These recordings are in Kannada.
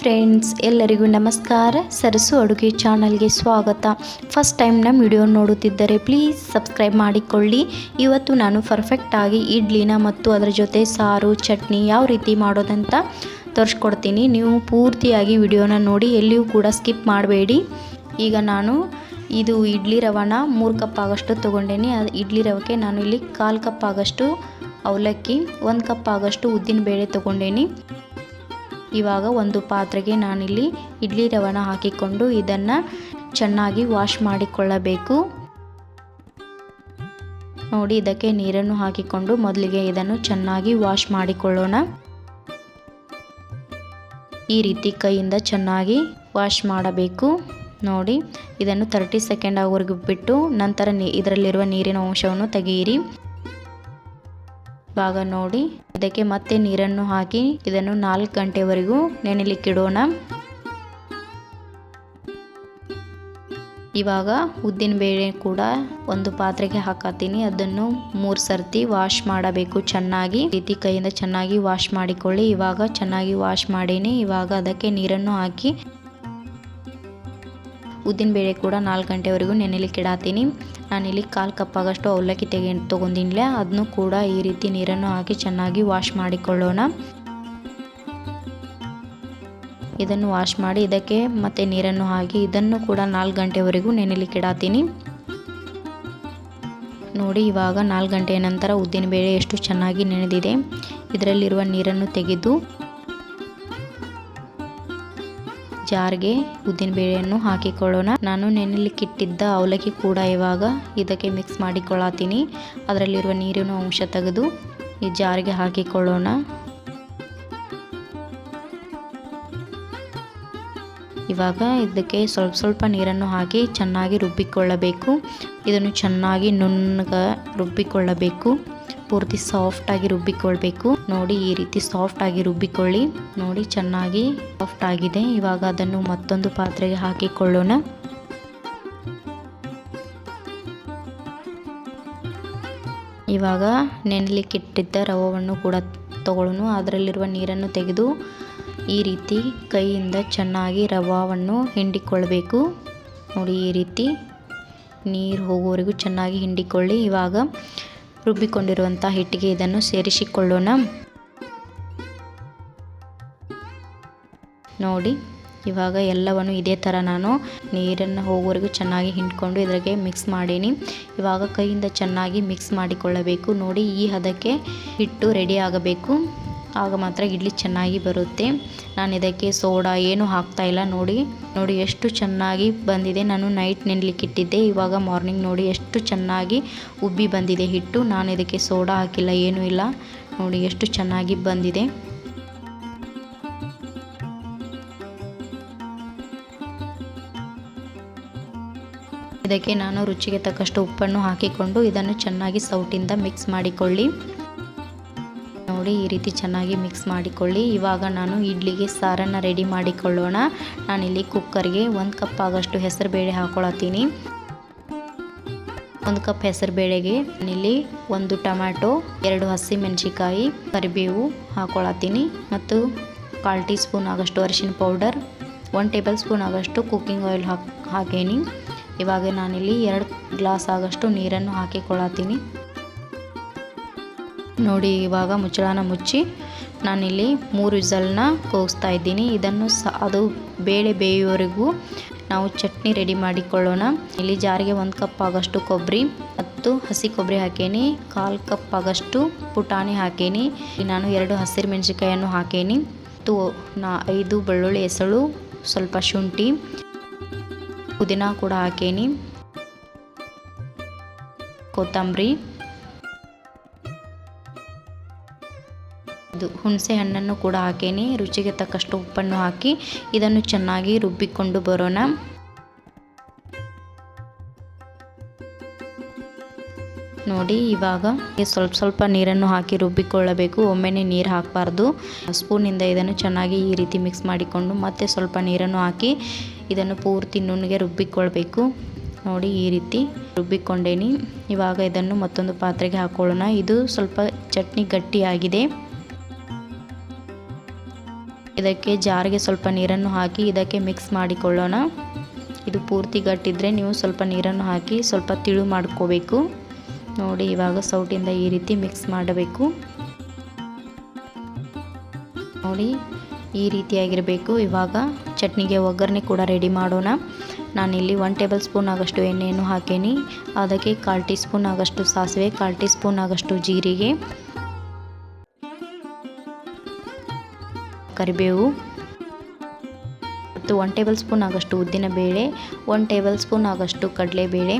ಫ್ರೆಂಡ್ಸ್, ಎಲ್ಲರಿಗೂ ನಮಸ್ಕಾರ. ಸರಸು ಅಡುಗೆ ಚಾನಲ್ಗೆ ಸ್ವಾಗತ. ಫಸ್ಟ್ ಟೈಮ್ ನಮ್ಮ ವಿಡಿಯೋ ನೋಡುತ್ತಿದ್ದರೆ ಪ್ಲೀಸ್ ಸಬ್ಸ್ಕ್ರೈಬ್ ಮಾಡಿಕೊಳ್ಳಿ. ಇವತ್ತು ನಾನು ಪರ್ಫೆಕ್ಟಾಗಿ ಇಡ್ಲಿನ ಮತ್ತು ಅದರ ಜೊತೆ ಸಾರು ಚಟ್ನಿ ಯಾವ ರೀತಿ ಮಾಡೋದಂತ ತೋರಿಸ್ಕೊಡ್ತೀನಿ. ನೀವು ಪೂರ್ತಿಯಾಗಿ ವಿಡಿಯೋನ ನೋಡಿ, ಎಲ್ಲಿಯೂ ಕೂಡ ಸ್ಕಿಪ್ ಮಾಡಬೇಡಿ. ಈಗ ನಾನು ಇದು ಇಡ್ಲಿ ರವಾನ 3 ಕಪ್ ಆಗಷ್ಟು ತೊಗೊಂಡೇನಿ. ಇಡ್ಲಿ ರವಕ್ಕೆ ನಾನು ಇಲ್ಲಿ 1/4 ಕಪ್ ಆಗಷ್ಟು ಅವಲಕ್ಕಿ, 1 ಕಪ್ ಆಗಷ್ಟು ಉದ್ದಿನ ಬೇಳೆ ತೊಗೊಂಡೇನಿ. ಇವಾಗ ಒಂದು ಪಾತ್ರೆಗೆ ನಾನಿಲ್ಲಿ ಇಡ್ಲಿ ರವಾನ ಹಾಕಿಕೊಂಡು ಇದನ್ನು ಚೆನ್ನಾಗಿ ವಾಶ್ ಮಾಡಿಕೊಳ್ಳಬೇಕು. ನೋಡಿ, ಇದಕ್ಕೆ ನೀರನ್ನು ಹಾಕಿಕೊಂಡು ಮೊದಲಿಗೆ ಇದನ್ನು ಚೆನ್ನಾಗಿ ವಾಶ್ ಮಾಡಿಕೊಳ್ಳೋಣ. ಈ ರೀತಿ ಕೈಯಿಂದ ಚೆನ್ನಾಗಿ ವಾಶ್ ಮಾಡಬೇಕು. ನೋಡಿ, ಇದನ್ನು 30 ಸೆಕೆಂಡ್ ಆಗೋವರೆಗೂ ಬಿಟ್ಟು ನಂತರ ಇದರಲ್ಲಿರುವ ನೀರಿನ ಅಂಶವನ್ನು ತೆಗೆಯಿರಿ. ಇವಾಗ ನೋಡಿ, ಇದಕ್ಕೆ ಮತ್ತೆ ನೀರನ್ನು ಹಾಕಿ ಇದನ್ನು 4 ಗಂಟೆವರೆಗೂ ನೆನೆಲಿಕ್ಕಿಡೋಣ. ಇವಾಗ ಉದ್ದಿನ ಬೇಳೆ ಕೂಡ ಒಂದು ಪಾತ್ರೆಗೆ ಹಾಕತ್ತೀನಿ. ಅದನ್ನು 3 ಸರ್ತಿ ವಾಶ್ ಮಾಡಬೇಕು ಚೆನ್ನಾಗಿ. ಈ ರೀತಿ ಕೈಯಿಂದ ಚೆನ್ನಾಗಿ ವಾಶ್ ಮಾಡಿಕೊಳ್ಳಿ. ಇವಾಗ ಚೆನ್ನಾಗಿ ವಾಶ್ ಮಾಡೀನಿ. ಇವಾಗ ಅದಕ್ಕೆ ನೀರನ್ನು ಹಾಕಿ ಉದ್ದಿನ ಬೇಳೆ ಕೂಡ 4 ಗಂಟೆವರೆಗೂ ನೆನೆಲಿಕ್ಕೆ ಇಡಾತೀನಿ. ನಾನಿಲ್ಲಿ 1/4 ಕಪ್ ಆಗಷ್ಟು ಅವಲಕ್ಕಿ ತೊಗೊಂಡಿಲ್ಲ. ಅದನ್ನು ಕೂಡ ಈ ರೀತಿ ನೀರನ್ನು ಹಾಕಿ ಚೆನ್ನಾಗಿ ವಾಶ್ ಮಾಡಿಕೊಳ್ಳೋಣ. ಇದನ್ನು ವಾಶ್ ಮಾಡಿ ಇದಕ್ಕೆ ಮತ್ತೆ ನೀರನ್ನು ಹಾಕಿ ಇದನ್ನು ಕೂಡ 4 ಗಂಟೆವರೆಗೂ ನೆನೆಲಿಕ್ಕೆ ಇಡಾತೀನಿ. ನೋಡಿ, ಇವಾಗ 4 ಗಂಟೆಯ ನಂತರ ಉದ್ದಿನ ಬೇಳೆ ಎಷ್ಟು ಚೆನ್ನಾಗಿ ನೆನೆದಿದೆ. ಇದರಲ್ಲಿರುವ ನೀರನ್ನು ತೆಗೆದು ಜಾರ್ಗೆ ಉದ್ದಿನ ಬೇಳೆಯನ್ನು ಹಾಕಿಕೊಳ್ಳೋಣ. ನಾನು ನೆನೆಲಿಕ್ಕಿಟ್ಟಿದ್ದ ಅವಲಕ್ಕಿ ಕೂಡ ಇವಾಗ ಇದಕ್ಕೆ ಮಿಕ್ಸ್ ಮಾಡಿಕೊಳ್ಳಾತೀನಿ. ಅದರಲ್ಲಿರುವ ನೀರಿನ ಅಂಶ ತೆಗೆದು ಈ ಜಾರ್ಗೆ ಹಾಕಿಕೊಳ್ಳೋಣ. ಇವಾಗ ಇದಕ್ಕೆ ಸ್ವಲ್ಪ ನೀರನ್ನು ಹಾಕಿ ಚೆನ್ನಾಗಿ ರುಬ್ಬಿಕೊಳ್ಳಬೇಕು. ಇದನ್ನು ಚೆನ್ನಾಗಿ ನುಣ್ಣಗೆ ರುಬ್ಬಿಕೊಳ್ಳಬೇಕು. ಪೂರ್ತಿ ಸಾಫ್ಟಾಗಿ ರುಬ್ಬಿಕೊಳ್ಬೇಕು. ನೋಡಿ, ಈ ರೀತಿ ಸಾಫ್ಟಾಗಿ ರುಬ್ಬಿಕೊಳ್ಳಿ. ನೋಡಿ, ಚೆನ್ನಾಗಿ ಸಾಫ್ಟ್ ಆಗಿದೆ. ಇವಾಗ ಅದನ್ನು ಮತ್ತೊಂದು ಪಾತ್ರೆಗೆ ಹಾಕಿಕೊಳ್ಳೋಣ. ಇವಾಗ ನೆನೆಲಿಕ್ಕಿಟ್ಟಿದ್ದ ರವವನ್ನು ಕೂಡ ತಗೊಳ್ಳೋಣ. ಅದರಲ್ಲಿರುವ ನೀರನ್ನು ತೆಗೆದು ಈ ರೀತಿ ಕೈಯಿಂದ ಚೆನ್ನಾಗಿ ರವಾವನ್ನು ಹಿಂಡಿಕೊಳ್ಬೇಕು. ನೋಡಿ, ಈ ರೀತಿ ನೀರು ಹೋಗುವವರೆಗೂ ಚೆನ್ನಾಗಿ ಹಿಂಡಿಕೊಳ್ಳಿ. ಇವಾಗ ರುಬ್ಬಿಕೊಂಡಿರುವಂಥ ಹಿಟ್ಟಿಗೆ ಇದನ್ನು ಸೇರಿಸಿಕೊಳ್ಳೋಣ. ನೋಡಿ, ಇವಾಗ ಎಲ್ಲವನ್ನು ಇದೇ ಥರ ನಾನು ನೀರನ್ನು ಹೋಗುವವರೆಗೂ ಚೆನ್ನಾಗಿ ಹಿಂಡ್ಕೊಂಡು ಇದ್ರಾಗೆ ಮಿಕ್ಸ್ ಮಾಡೀನಿ. ಇವಾಗ ಕೈಯಿಂದ ಚೆನ್ನಾಗಿ ಮಿಕ್ಸ್ ಮಾಡಿಕೊಳ್ಳಬೇಕು. ನೋಡಿ, ಈ ಹದಕ್ಕೆ ಹಿಟ್ಟು ರೆಡಿ ಆಗಬೇಕು. ಆಗ ಮಾತ್ರ ಇಡ್ಲಿ ಚೆನ್ನಾಗಿ ಬರುತ್ತೆ. ನಾನು ಇದಕ್ಕೆ ಸೋಡಾ ಏನು ಹಾಕ್ತಾಯಿಲ್ಲ. ನೋಡಿ ಎಷ್ಟು ಚೆನ್ನಾಗಿ ಬಂದಿದೆ. ನಾನು ನೈಟ್ ನೆನೆಲಿಕ್ಕಿಟ್ಟಿದ್ದೆ. ಇವಾಗ ಮಾರ್ನಿಂಗ್ ನೋಡಿ ಎಷ್ಟು ಚೆನ್ನಾಗಿ ಉಬ್ಬಿ ಬಂದಿದೆ ಹಿಟ್ಟು. ನಾನು ಇದಕ್ಕೆ ಸೋಡಾ ಹಾಕಿಲ್ಲ, ಏನೂ ಇಲ್ಲ. ನೋಡಿ ಎಷ್ಟು ಚೆನ್ನಾಗಿ ಬಂದಿದೆ. ಇದಕ್ಕೆ ನಾನು ರುಚಿಗೆ ತಕ್ಕಷ್ಟು ಉಪ್ಪನ್ನು ಹಾಕಿಕೊಂಡು ಇದನ್ನು ಚೆನ್ನಾಗಿ ಸೌಟಿಂದ ಮಿಕ್ಸ್ ಮಾಡಿಕೊಳ್ಳಿ. ನೋಡಿ, ಈ ರೀತಿ ಚೆನ್ನಾಗಿ ಮಿಕ್ಸ್ ಮಾಡಿಕೊಳ್ಳಿ. ಇವಾಗ ನಾನು ಇಡ್ಲಿಗೆ ಸಾರನ್ನು ರೆಡಿ ಮಾಡಿಕೊಳ್ಳೋಣ. ನಾನಿಲ್ಲಿ ಕುಕ್ಕರ್ಗೆ 1 ಕಪ್ ಆಗಷ್ಟು ಹೆಸರು ಬೇಳೆ ಹಾಕೊಳತ್ತೀನಿ. 1 ಕಪ್ ಹೆಸರು ಬೇಳೆಗೆ ನಾನಿಲ್ಲಿ 1 ಟೊಮ್ಯಾಟೊ, 2 ಹಸಿಮೆಣಸಿಕಾಯಿ, ಕರಿಬೇವು ಹಾಕೊಳತ್ತೀನಿ ಮತ್ತು 1/4 ಟೀ ಸ್ಪೂನ್ ಆಗಷ್ಟು ಅರಿಶಿನ ಪೌಡರ್, 1 ಟೇಬಲ್ ಸ್ಪೂನ್ ಆಗಷ್ಟು ಕುಕ್ಕಿಂಗ್ ಆಯಿಲ್ ಹಾಕೇನಿ. ಇವಾಗ ನಾನಿಲ್ಲಿ 2 ಗ್ಲಾಸ್ ಆಗಷ್ಟು ನೀರನ್ನು ಹಾಕಿಕೊಳ್ಳತ್ತೀನಿ. ನೋಡಿ, ಇವಾಗ ಮುಚ್ಚಳನ ಮುಚ್ಚಿ ನಾನಿಲ್ಲಿ 3 ವಿಸಲ್ನ ಕೂಗಿಸ್ತಾ ಇದ್ದೀನಿ. ಇದನ್ನು ಅದು ಬೇಳೆ ಬೇಯುವವರೆಗೂ ನಾವು ಚಟ್ನಿ ರೆಡಿ ಮಾಡಿಕೊಳ್ಳೋಣ. ಇಲ್ಲಿ ಜಾರಿಗೆ 1 ಕಪ್ ಆಗಷ್ಟು ಕೊಬ್ಬರಿ ಮತ್ತು ಹಸಿ ಕೊಬ್ಬರಿ ಹಾಕೇನಿ. 1/4 ಕಪ್ ಆಗಷ್ಟು ಪುಟಾಣಿ ಹಾಕೇನಿ. ನಾನು 2 ಹಸಿರು ಮೆಣಸಿಕಾಯನ್ನು ಹಾಕೇನಿ ಮತ್ತು 5 ಬೆಳ್ಳುಳ್ಳಿ ಎಸಳು, ಸ್ವಲ್ಪ ಶುಂಠಿ, ಪುದೀನ ಕೂಡ ಹಾಕೇನಿ, ಕೊತ್ತಂಬರಿ, ಹುಣಸೆ ಹಣ್ಣನ್ನು ಕೂಡ ಹಾಕೇನಿ. ರುಚಿಗೆ ತಕ್ಕಷ್ಟು ಉಪ್ಪನ್ನು ಹಾಕಿ ಇದನ್ನು ಚೆನ್ನಾಗಿ ರುಬ್ಬಿಕೊಂಡು ಬರೋಣ. ನೋಡಿ, ಇವಾಗ ಸ್ವಲ್ಪ ನೀರನ್ನು ಹಾಕಿ ರುಬ್ಬಿಕೊಳ್ಳಬೇಕು. ಒಮ್ಮೆನೇ ನೀರು ಹಾಕಬಾರ್ದು. ಸ್ಪೂನಿಂದ ಇದನ್ನು ಚೆನ್ನಾಗಿ ಈ ರೀತಿ ಮಿಕ್ಸ್ ಮಾಡಿಕೊಂಡು ಮತ್ತೆ ಸ್ವಲ್ಪ ನೀರನ್ನು ಹಾಕಿ ಇದನ್ನು ಪೂರ್ತಿ ನುಣ್ಣಗೆ ರುಬ್ಬಿಕೊಳ್ಬೇಕು. ನೋಡಿ, ಈ ರೀತಿ ರುಬ್ಬಿಕೊಂಡೇನಿ. ಇವಾಗ ಇದನ್ನು ಮತ್ತೊಂದು ಪಾತ್ರೆಗೆ ಹಾಕೊಳ್ಳೋಣ. ಇದು ಸ್ವಲ್ಪ ಚಟ್ನಿ ಗಟ್ಟಿಯಾಗಿದೆ. ಇದಕ್ಕೆ ಜಾರಿಗೆ ಸ್ವಲ್ಪ ನೀರನ್ನು ಹಾಕಿ ಇದಕ್ಕೆ ಮಿಕ್ಸ್ ಮಾಡಿಕೊಳ್ಳೋಣ. ಇದು ಪೂರ್ತಿ ಗಟ್ಟಿದ್ರೆ ನೀವು ಸ್ವಲ್ಪ ನೀರನ್ನು ಹಾಕಿ ಸ್ವಲ್ಪ ತಿಳು ಮಾಡ್ಕೋಬೇಕು. ನೋಡಿ ಇವಾಗ ಸೌಟಿಂದ ಈ ರೀತಿ ಮಿಕ್ಸ್ ಮಾಡಬೇಕು. ನೋಡಿ ಈ ರೀತಿಯಾಗಿರಬೇಕು. ಇವಾಗ ಚಟ್ನಿಗೆ ಒಗ್ಗರಣೆ ಕೂಡ ರೆಡಿ ಮಾಡೋಣ. ನಾನಿಲ್ಲಿ 1 ಟೇಬಲ್ ಸ್ಪೂನ್ ಆಗಷ್ಟು ಎಣ್ಣೆಯನ್ನು ಹಾಕೇನಿ. ಅದಕ್ಕೆ 1/4 ಟೀ ಸ್ಪೂನ್ ಆಗಷ್ಟು ಸಾಸಿವೆ, 1/4 ಟೀ ಸ್ಪೂನ್ ಆಗಷ್ಟು ಜೀರಿಗೆ, ಕರಿಬೇವು ಮತ್ತು 1 ಟೇಬಲ್ ಸ್ಪೂನ್ ಆಗಷ್ಟು ಉದ್ದಿನಬೇಳೆ, 1 ಟೇಬಲ್ ಸ್ಪೂನ್ ಆಗಷ್ಟು ಕಡಲೆಬೇಳೆ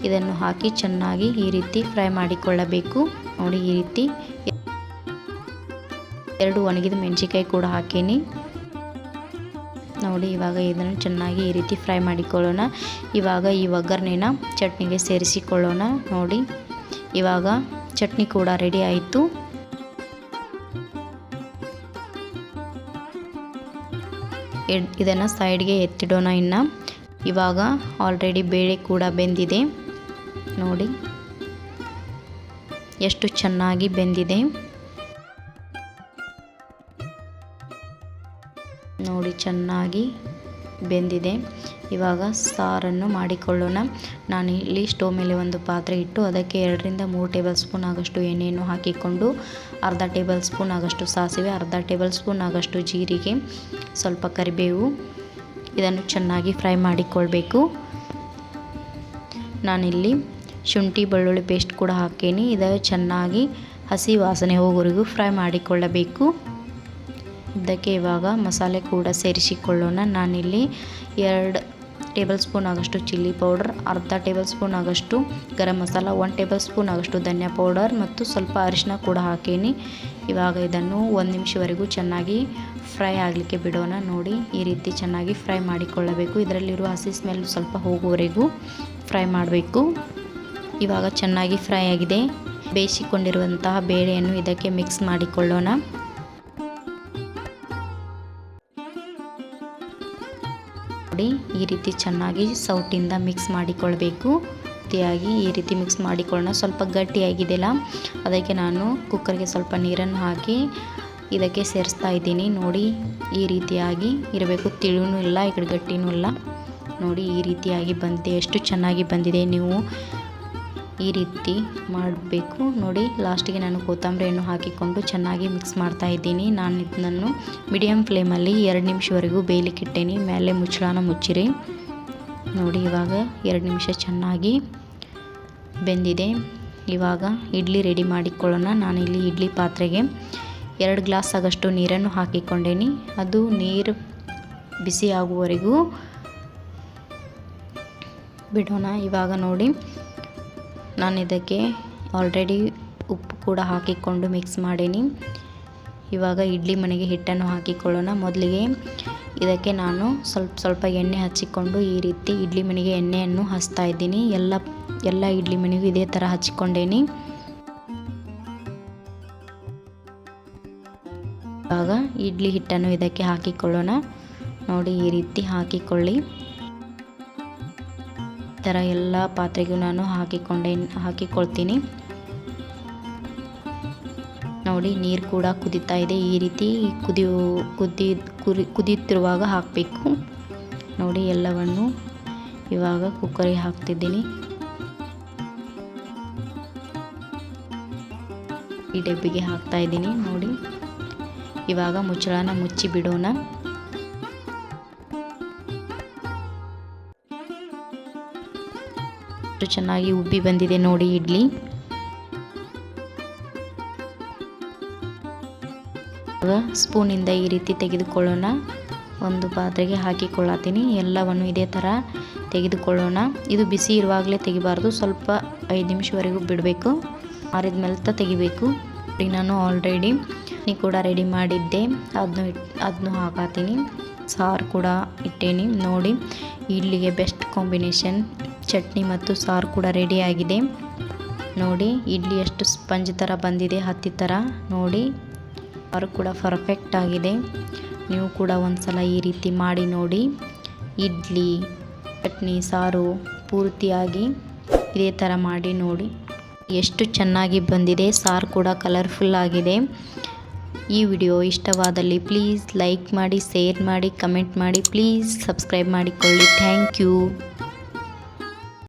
ಇದನ್ನು ಹಾಕಿ ಚೆನ್ನಾಗಿ ಈ ರೀತಿ ಫ್ರೈ ಮಾಡಿಕೊಳ್ಳಬೇಕು. ನೋಡಿ ಈ ರೀತಿ 2 ಒಣಗಿದ ಮೆಣಸಿನಕಾಯಿ ಕೂಡ ಹಾಕೀನಿ. ನೋಡಿ ಇವಾಗ ಇದನ್ನು ಚೆನ್ನಾಗಿ ಈ ರೀತಿ ಫ್ರೈ ಮಾಡಿಕೊಳ್ಳೋಣ. ಇವಾಗ ಈ ಒಗ್ಗರಣೆನ ಚಟ್ನಿಗೆ ಸೇರಿಸಿಕೊಳ್ಳೋಣ. ನೋಡಿ ಇವಾಗ ಚಟ್ನಿ ಕೂಡ ರೆಡಿ ಆಯಿತು. ಇದನ್ನು ಸೈಡ್ಗೆ ಎತ್ತಿಡೋಣ. ಇನ್ನು ಇವಾಗ ಆಲ್ರೆಡಿ ಬೇಳೆ ಕೂಡ ಬೆಂದಿದೆ. ನೋಡಿ ಎಷ್ಟು ಚೆನ್ನಾಗಿ ಬೆಂದಿದೆ. ನೋಡಿ ಚೆನ್ನಾಗಿ ಬೆಂದಿದೆ. ಇವಾಗ ಸಾರನ್ನು ಮಾಡಿಕೊಳ್ಳೋಣ. ನಾನು ಇಲ್ಲಿ ಸ್ಟೋವ್ ಮೇಲೆ ಒಂದು ಪಾತ್ರೆ ಇಟ್ಟು ಅದಕ್ಕೆ 2 ರಿಂದ 3 ಟೇಬಲ್ ಸ್ಪೂನ್ ಆಗಷ್ಟು ಎಣ್ಣೆಯನ್ನು ಹಾಕಿಕೊಂಡು ಅರ್ಧ ಟೇಬಲ್ ಸ್ಪೂನ್ ಆಗಷ್ಟು ಸಾಸಿವೆ, ಅರ್ಧ ಟೇಬಲ್ ಸ್ಪೂನ್ ಆಗಷ್ಟು ಜೀರಿಗೆ, ಸ್ವಲ್ಪ ಕರಿಬೇವು ಇದನ್ನು ಚೆನ್ನಾಗಿ ಫ್ರೈ ಮಾಡಿಕೊಳ್ಬೇಕು. ನಾನಿಲ್ಲಿ ಶುಂಠಿ ಬೆಳ್ಳುಳ್ಳಿ ಪೇಸ್ಟ್ ಕೂಡ ಹಾಕೀನಿ. ಇದನ್ನು ಚೆನ್ನಾಗಿ ಹಸಿ ವಾಸನೆ ಹೋಗೋವರೆಗೂ ಫ್ರೈ ಮಾಡಿಕೊಳ್ಳಬೇಕು. ಇದಕ್ಕೆ ಇವಾಗ ಮಸಾಲೆ ಕೂಡ ಸೇರಿಸಿಕೊಳ್ಳೋಣ. ನಾನಿಲ್ಲಿ 2 ಟೇಬಲ್ ಸ್ಪೂನ್ ಆಗಷ್ಟು ಚಿಲ್ಲಿ ಪೌಡರ್, ಅರ್ಧ table spoon ಆಗಷ್ಟು garam masala, 1 table spoon ಆಗಷ್ಟು ಧನಿಯಾ ಪೌಡರ್ ಮತ್ತು ಸ್ವಲ್ಪ ಅರಿಶಿನ ಕೂಡ ಹಾಕೀನಿ. ಇವಾಗ ಇದನ್ನು 1 ನಿಮಿಷವರೆಗೂ ಚೆನ್ನಾಗಿ ಫ್ರೈ ಆಗಲಿಕ್ಕೆ ಬಿಡೋಣ. ನೋಡಿ ಈ ರೀತಿ ಚೆನ್ನಾಗಿ ಫ್ರೈ ಮಾಡಿಕೊಳ್ಳಬೇಕು. ಇದರಲ್ಲಿರುವ ಹಸಿ ಸ್ಮೆಲ್ ಸ್ವಲ್ಪ ಹೋಗುವವರೆಗೂ ಫ್ರೈ ಮಾಡಬೇಕು. ಇವಾಗ ಚೆನ್ನಾಗಿ ಫ್ರೈ ಆಗಿದೆ. ಬೇಯಿಸಿಕೊಂಡಿರುವಂತಹ ಬೇಳೆಯನ್ನು ಇದಕ್ಕೆ ಮಿಕ್ಸ್ ಮಾಡಿಕೊಳ್ಳೋಣ. ನೋಡಿ ಈ ರೀತಿ ಚೆನ್ನಾಗಿ ಸೌಟಿಂದ ಮಿಕ್ಸ್ ಮಾಡಿಕೊಳ್ಬೇಕು. ಈ ರೀತಿ ಮಿಕ್ಸ್ ಮಾಡಿಕೊಳ್ಳೋಣ. ಸ್ವಲ್ಪ ಗಟ್ಟಿಯಾಗಿದೆಯಲ್ಲ ಅದಕ್ಕೆ ನಾನು ಕುಕ್ಕರ್ಗೆ ಸ್ವಲ್ಪ ನೀರನ್ನು ಹಾಕಿ ಇದಕ್ಕೆ ಸೇರಿಸ್ತಾ ಇದ್ದೀನಿ. ನೋಡಿ ಈ ರೀತಿಯಾಗಿ ಇರಬೇಕು. ತಿಳುನೂ ಇಲ್ಲ, ಈ ಕಡೆ ಗಟ್ಟಿನೂ ಇಲ್ಲ. ನೋಡಿ ಈ ರೀತಿಯಾಗಿ ಬಂದಿದೆ. ಎಷ್ಟು ಚೆನ್ನಾಗಿ ಬಂದಿದೆ. ನೀವು ಈ ರೀತಿ ಮಾಡಬೇಕು. ನೋಡಿ ಲಾಸ್ಟಿಗೆ ನಾನು ಕೊತ್ತಂಬರಿಯನ್ನು ಹಾಕಿಕೊಂಡು ಚೆನ್ನಾಗಿ ಮಿಕ್ಸ್ ಮಾಡ್ತಾ ಇದ್ದೀನಿ. ನಾನು ಇದನ್ನು ಮೀಡಿಯಮ್ ಫ್ಲೇಮಲ್ಲಿ 2 ನಿಮಿಷವರೆಗೂ ಬೇಯಲಿಕ್ಕೆ ಇಟ್ಟೇನಿ. ಮೇಲೆ ಮುಚ್ಚಳನ ಮುಚ್ಚಿರಿ. ನೋಡಿ ಇವಾಗ 2 ನಿಮಿಷ ಚೆನ್ನಾಗಿ ಬೆಂದಿದೆ. ಇವಾಗ ಇಡ್ಲಿ ರೆಡಿ ಮಾಡಿಕೊಳ್ಳೋಣ. ನಾನಿಲ್ಲಿ ಇಡ್ಲಿ ಪಾತ್ರೆಗೆ 2 ಗ್ಲಾಸ್ ಆಗಷ್ಟು ನೀರನ್ನು ಹಾಕಿಕೊಂಡೇನಿ. ಅದು ನೀರು ಬಿಸಿ ಆಗುವವರೆಗೂ ಬಿಡೋಣ. ಇವಾಗ ನೋಡಿ ನಾನು ಇದಕ್ಕೆ ಆಲ್ರೆಡಿ ಉಪ್ಪು ಕೂಡ ಹಾಕಿಕೊಂಡು ಮಿಕ್ಸ್ ಮಾಡೀನಿ. ಇವಾಗ ಇಡ್ಲಿ ಮನೆಗೆ ಹಿಟ್ಟನ್ನು ಹಾಕಿಕೊಳ್ಳೋಣ. ಮೊದಲಿಗೆ ಇದಕ್ಕೆ ನಾನು ಸ್ವಲ್ಪ ಎಣ್ಣೆ ಹಚ್ಚಿಕೊಂಡು ಈ ರೀತಿ ಇಡ್ಲಿ ಮನೆಗೆ ಎಣ್ಣೆಯನ್ನು ಹಚ್ತಾ ಇದ್ದೀನಿ. ಎಲ್ಲ ಇಡ್ಲಿ ಮನೆಗೂ ಇದೇ ಥರ ಹಚ್ಚಿಕೊಂಡೇನಿ. ಇವಾಗ ಇಡ್ಲಿ ಹಿಟ್ಟನ್ನು ಇದಕ್ಕೆ ಹಾಕಿಕೊಳ್ಳೋಣ. ನೋಡಿ ಈ ರೀತಿ ಹಾಕಿಕೊಳ್ಳಿ. ಈ ಥರ ಎಲ್ಲ ಪಾತ್ರೆಗೂ ನಾನು ಹಾಕಿಕೊಳ್ತೀನಿ. ನೋಡಿ ನೀರು ಕೂಡ ಕುದೀತಾ ಇದೆ. ಈ ರೀತಿ ಕುದಿಯುತ್ತಿರುವಾಗ ಹಾಕಬೇಕು. ನೋಡಿ ಎಲ್ಲವನ್ನು ಇವಾಗ ಕುಕ್ಕರಿಗೆ ಹಾಕ್ತಿದ್ದೀನಿ. ಈ ಡಬ್ಬಿಗೆ ಹಾಕ್ತಾ ಇದ್ದೀನಿ. ನೋಡಿ ಇವಾಗ ಮುಚ್ಚಳನ ಮುಚ್ಚಿ ಬಿಡೋಣ. ಚೆನ್ನಾಗಿ ಉಬ್ಬಿ ಬಂದಿದೆ ನೋಡಿ ಇಡ್ಲಿ. ಸ್ಪೂನಿಂದ ಈ ರೀತಿ ತೆಗೆದುಕೊಳ್ಳೋಣ. ಒಂದು ಪಾತ್ರೆಗೆ ಹಾಕಿಕೊಳ್ಳತೀನಿ. ಎಲ್ಲವನ್ನು ಇದೇ ಥರ ತೆಗೆದುಕೊಳ್ಳೋಣ. ಇದು ಬಿಸಿ ಇರುವಾಗಲೇ ತೆಗಿಬಾರ್ದು. ಸ್ವಲ್ಪ 5 ನಿಮಿಷವರೆಗೂ ಬಿಡಬೇಕು. ಆರಿದ ಮೇಲೆ ತೆಗಿಬೇಕು. ನಾನು ಆಲ್ರೆಡಿ ಕೂಡ ರೆಡಿ ಮಾಡಿದ್ದೆ. ಅದನ್ನು ಹಾಕತ್ತೀನಿ. ಸಾರು ಕೂಡ ಇಟ್ಟೇನಿ. ನೋಡಿ ಇಡ್ಲಿಗೆ ಬೆಸ್ಟ್ ಕಾಂಬಿನೇಷನ್ ಚಟ್ನಿ ಮತ್ತು ಸಾರು ಕೂಡ ರೆಡಿ ಆಗಿದೆ. ನೋಡಿ ಇಡ್ಲಿ ಎಷ್ಟು ಸ್ಪಂಜ್ ಥರ ಬಂದಿದೆ, ಹತ್ತಿ ಥರ. ನೋಡಿ ಸಾರು ಕೂಡ ಪರ್ಫೆಕ್ಟ್ ಆಗಿದೆ. ನೀವು ಕೂಡ ಒಂದ್ಸಲ ಈ ರೀತಿ ಮಾಡಿ ನೋಡಿ. ಇಡ್ಲಿ ಚಟ್ನಿ ಸಾರು ಪೂರ್ತಿಯಾಗಿ ಇದೇ ಥರ ಮಾಡಿ ನೋಡಿ. ಎಷ್ಟು ಚೆನ್ನಾಗಿ ಬಂದಿದೆ. ಸಾರು ಕೂಡ ಕಲರ್ಫುಲ್ ಆಗಿದೆ. ಈ ವಿಡಿಯೋ ಇಷ್ಟವಾದಲ್ಲಿ ಪ್ಲೀಸ್ ಲೈಕ್ ಮಾಡಿ, ಶೇರ್ ಮಾಡಿ, ಕಮೆಂಟ್ ಮಾಡಿ, ಪ್ಲೀಸ್ ಸಬ್ಸ್ಕ್ರೈಬ್ ಮಾಡಿಕೊಳ್ಳಿ. Thank you.